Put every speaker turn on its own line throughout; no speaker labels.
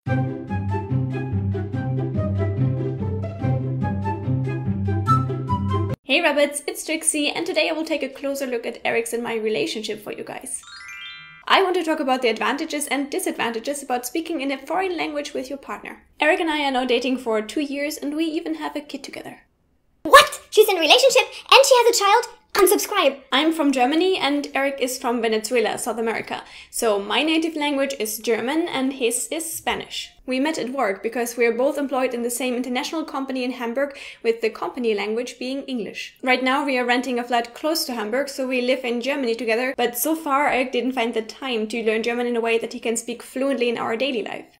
Hey Rabbits, it's Trixie, and today I will take a closer look at Erick's and my relationship for you guys. I want to talk about the advantages and disadvantages about speaking in a foreign language with your partner. Erick and I are now dating for 2 years and we even have a kid together.
What? She's in a relationship and she has a child? Unsubscribe!
I'm from Germany and Erick is from Venezuela, South America. So my native language is German and his is Spanish. We met at work because we're both employed in the same international company in Hamburg, with the company language being English. Right now we are renting a flat close to Hamburg, so we live in Germany together, but so far Erick didn't find the time to learn German in a way that he can speak fluently in our daily life.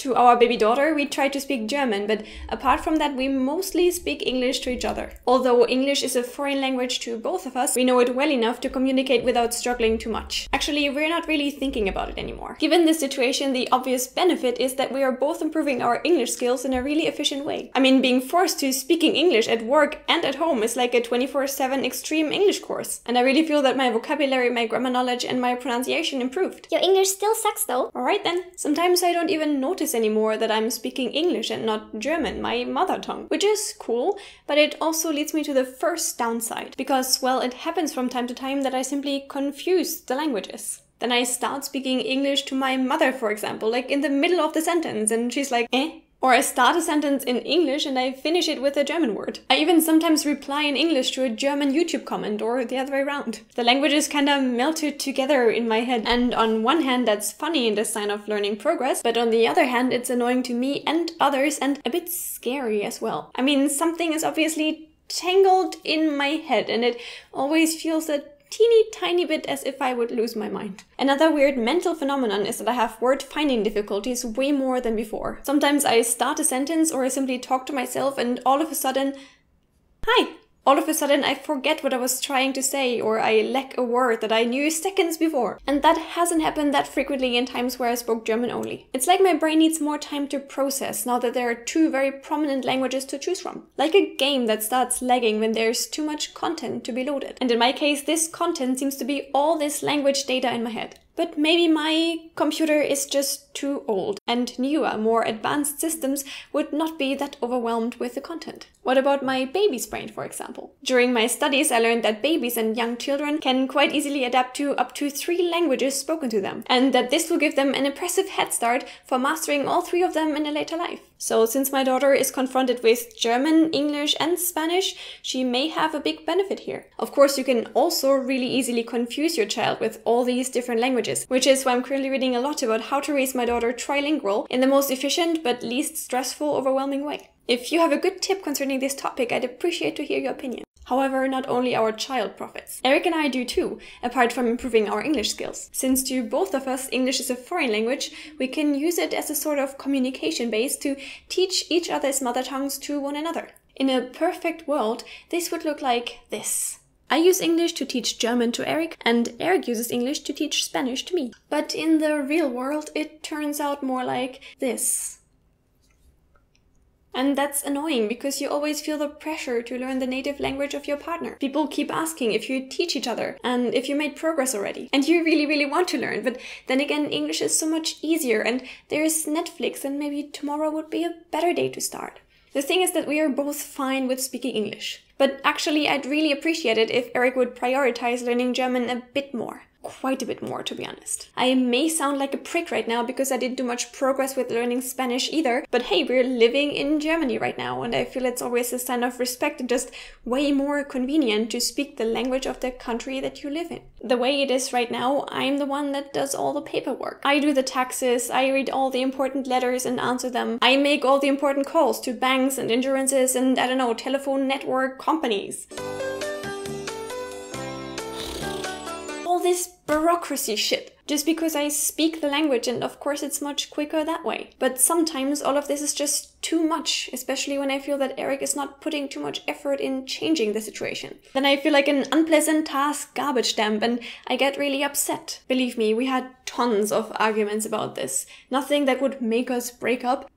To our baby daughter, we try to speak German, but apart from that, we mostly speak English to each other. Although English is a foreign language to both of us, we know it well enough to communicate without struggling too much. Actually, we're not really thinking about it anymore. Given this situation, the obvious benefit is that we are both improving our English skills in a really efficient way. I mean, being forced to speaking English at work and at home is like a 24/7 extreme English course. And I really feel that my vocabulary, my grammar knowledge, and my pronunciation improved.
Your English still sucks though.
Alright then. Sometimes I don't even notice anymore that I'm speaking English and not German, my mother tongue, which is cool, but it also leads me to the first downside, because, well, it happens from time to time that I simply confuse the languages. Then I start speaking English to my mother, for example, like in the middle of the sentence, and she's like, eh? Or I start a sentence in English and I finish it with a German word. I even sometimes reply in English to a German YouTube comment or the other way around. The languages kinda melted together in my head, and on one hand that's funny and a sign of learning progress, but on the other hand it's annoying to me and others and a bit scary as well. I mean, something is obviously tangled in my head and it always feels a teeny tiny bit as if I would lose my mind. Another weird mental phenomenon is that I have word finding difficulties way more than before. Sometimes I start a sentence or I simply talk to myself and all of a sudden, hi! All of a sudden I forget what I was trying to say, or I lack a word that I knew seconds before. And that hasn't happened that frequently in times where I spoke German only. It's like my brain needs more time to process now that there are 2 very prominent languages to choose from. Like a game that starts lagging when there's too much content to be loaded. And in my case, this content seems to be all this language data in my head. But maybe my computer is just too old, and newer, more advanced systems would not be that overwhelmed with the content. What about my baby's brain, for example? During my studies, I learned that babies and young children can quite easily adapt to up to 3 languages spoken to them, and that this will give them an impressive head start for mastering all 3 of them in a later life. So since my daughter is confronted with German, English, and Spanish, she may have a big benefit here. Of course, you can also really easily confuse your child with all these different languages, which is why I'm currently reading a lot about how to raise my daughter trilingual in the most efficient but least stressful, overwhelming way. If you have a good tip concerning this topic, I'd appreciate to hear your opinion. However, not only our child profits. Erick and I do too, apart from improving our English skills. Since to both of us English is a foreign language, we can use it as a sort of communication base to teach each other's mother tongues to one another. In a perfect world, this would look like this. I use English to teach German to Erick, and Erick uses English to teach Spanish to me. But in the real world, it turns out more like this. And that's annoying because you always feel the pressure to learn the native language of your partner. People keep asking if you teach each other and if you made progress already. And you really want to learn, but then again, English is so much easier and there's Netflix and maybe tomorrow would be a better day to start. The thing is that we are both fine with speaking English. But actually, I'd really appreciate it if Erick would prioritize learning German a bit more. Quite a bit more, to be honest. I may sound like a prick right now because I didn't do much progress with learning Spanish either, but hey, we're living in Germany right now and I feel it's always a sign of respect and just way more convenient to speak the language of the country that you live in. The way it is right now, I'm the one that does all the paperwork. I do the taxes, I read all the important letters and answer them. I make all the important calls to banks and insurances and, I don't know, telephone network companies. All this bureaucracy shit, just because I speak the language, and of course it's much quicker that way. But sometimes all of this is just too much, especially when I feel that Erick is not putting too much effort in changing the situation. Then I feel like an unpleasant task garbage dump and I get really upset. Believe me, we had tons of arguments about this. Nothing that would make us break up,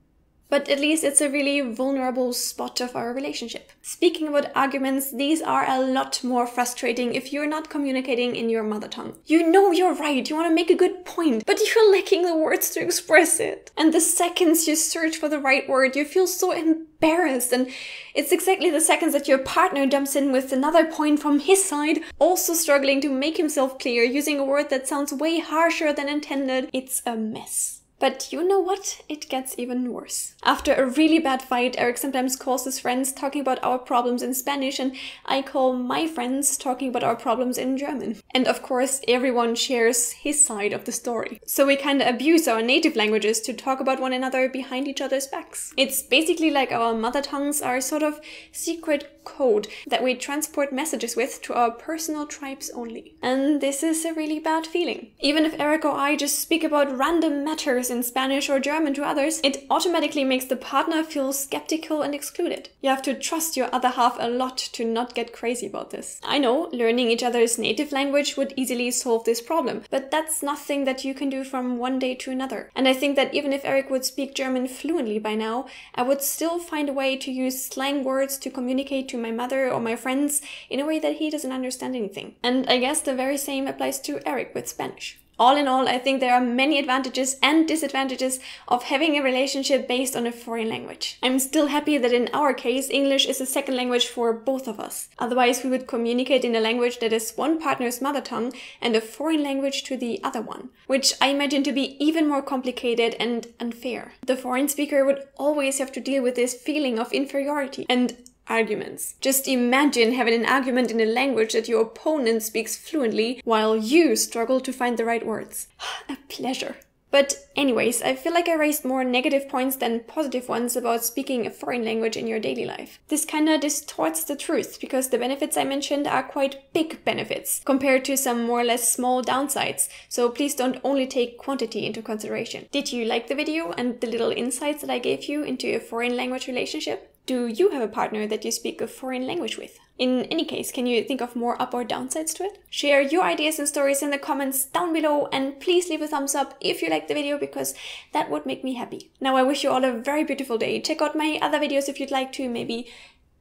But at least it's a really vulnerable spot of our relationship. Speaking about arguments, these are a lot more frustrating if you're not communicating in your mother tongue. You know you're right, you want to make a good point, but you're lacking the words to express it. And the seconds you search for the right word, you feel so embarrassed, and it's exactly the seconds that your partner jumps in with another point from his side, also struggling to make himself clear using a word that sounds way harsher than intended. It's a mess. But you know what? It gets even worse. After a really bad fight, Eric sometimes calls his friends talking about our problems in Spanish, and I call my friends talking about our problems in German. And of course, everyone shares his side of the story. So we kinda abuse our native languages to talk about one another behind each other's backs. It's basically like our mother tongues are sort of secret code that we transport messages with to our personal tribes only. And this is a really bad feeling. Even if Eric or I just speak about random matters in Spanish or German to others, it automatically makes the partner feel skeptical and excluded. You have to trust your other half a lot to not get crazy about this. I know learning each other's native language would easily solve this problem, but that's nothing that you can do from one day to another. And I think that even if Eric would speak German fluently by now, I would still find a way to use slang words to communicate to my mother or my friends in a way that he doesn't understand anything. And I guess the very same applies to Eric with Spanish. All in all, I think there are many advantages and disadvantages of having a relationship based on a foreign language. I'm still happy that in our case, English is a second language for both of us. Otherwise, we would communicate in a language that is one partner's mother tongue and a foreign language to the other one, which I imagine to be even more complicated and unfair. The foreign speaker would always have to deal with this feeling of inferiority and arguments. Just imagine having an argument in a language that your opponent speaks fluently while you struggle to find the right words. A pleasure. But anyways, I feel like I raised more negative points than positive ones about speaking a foreign language in your daily life. This kinda distorts the truth, because the benefits I mentioned are quite big benefits compared to some more or less small downsides, so please don't only take quantity into consideration. Did you like the video and the little insights that I gave you into a foreign language relationship? Do you have a partner that you speak a foreign language with? In any case, can you think of more up or downsides to it? Share your ideas and stories in the comments down below, and please leave a thumbs up if you liked the video, because that would make me happy. Now I wish you all a very beautiful day. Check out my other videos if you'd like to, maybe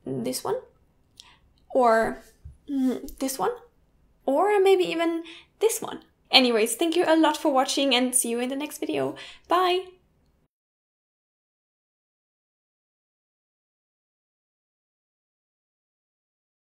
this one, or this one, or maybe even this one. Anyways, thank you a lot for watching, and see you in the next video. Bye!